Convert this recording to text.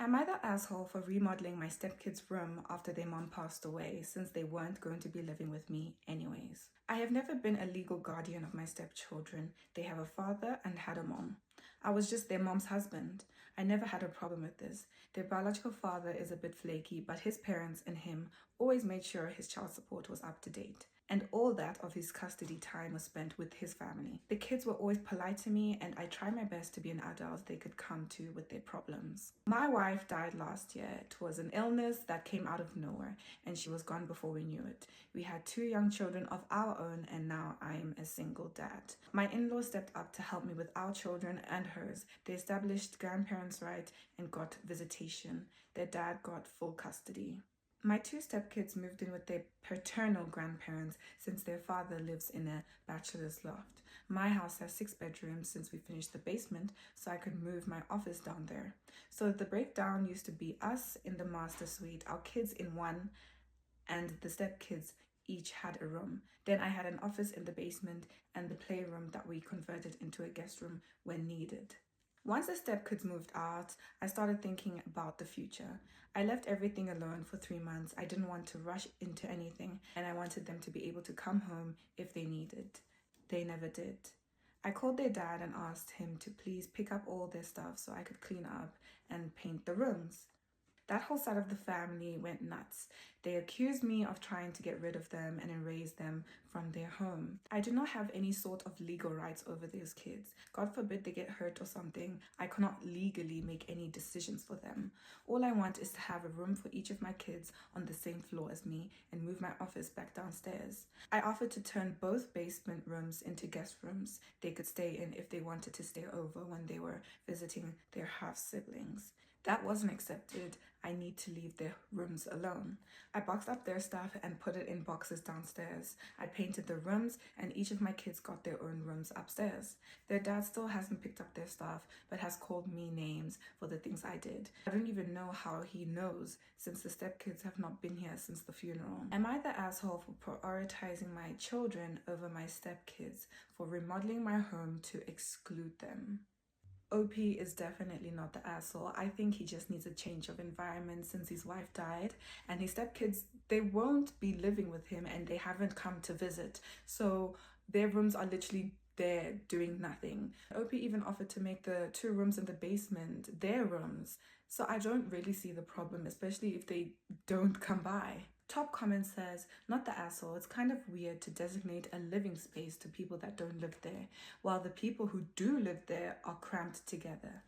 Am I the asshole for remodeling my stepkids' room after their mom passed away, since they weren't going to be living with me anyways? I have never been a legal guardian of my stepchildren. They have a father and had a mom. I was just their mom's husband. I never had a problem with this. Their biological father is a bit flaky, but his parents and him always made sure his child support was up to date. And all that of his custody time was spent with his family. The kids were always polite to me, and I tried my best to be an adult they could come to with their problems. My wife died last year. It was an illness that came out of nowhere, and she was gone before we knew it. We had 2 young children of our own, and now I am a single dad. My in-laws stepped up to help me with our children and hers. They established grandparents' right and got visitation. Their dad got full custody. My 2 stepkids moved in with their paternal grandparents since their father lives in a bachelor's loft. My house has 6 bedrooms since we finished the basement, so I could move my office down there. So the breakdown used to be us in the master suite, our kids in one, and the stepkids each had a room. Then I had an office in the basement and the playroom that we converted into a guest room when needed. Once the stepkids moved out, I started thinking about the future. I left everything alone for 3 months. I didn't want to rush into anything, and I wanted them to be able to come home if they needed. They never did. I called their dad and asked him to please pick up all their stuff so I could clean up and paint the rooms. That whole side of the family went nuts. They accused me of trying to get rid of them and erase them from their home. I do not have any sort of legal rights over those kids. God forbid they get hurt or something. I cannot legally make any decisions for them. All I want is to have a room for each of my kids on the same floor as me and move my office back downstairs. I offered to turn both basement rooms into guest rooms they could stay in if they wanted to stay over when they were visiting their half-siblings. That wasn't accepted. I need to leave their rooms alone. I boxed up their stuff and put it in boxes downstairs. I painted the rooms and each of my kids got their own rooms upstairs. Their dad still hasn't picked up their stuff but has called me names for the things I did. I don't even know how he knows since the stepkids have not been here since the funeral. Am I the asshole for prioritizing my children over my stepkids, for remodeling my home to exclude them? OP is definitely not the asshole. I think he just needs a change of environment since his wife died, and his stepkids, they won't be living with him and they haven't come to visit. So their rooms are literally there doing nothing. OP even offered to make the 2 rooms in the basement their rooms. So I don't really see the problem, especially if they don't come by. Top comment says, not the asshole, it's kind of weird to designate a living space to people that don't live there, while the people who do live there are cramped together.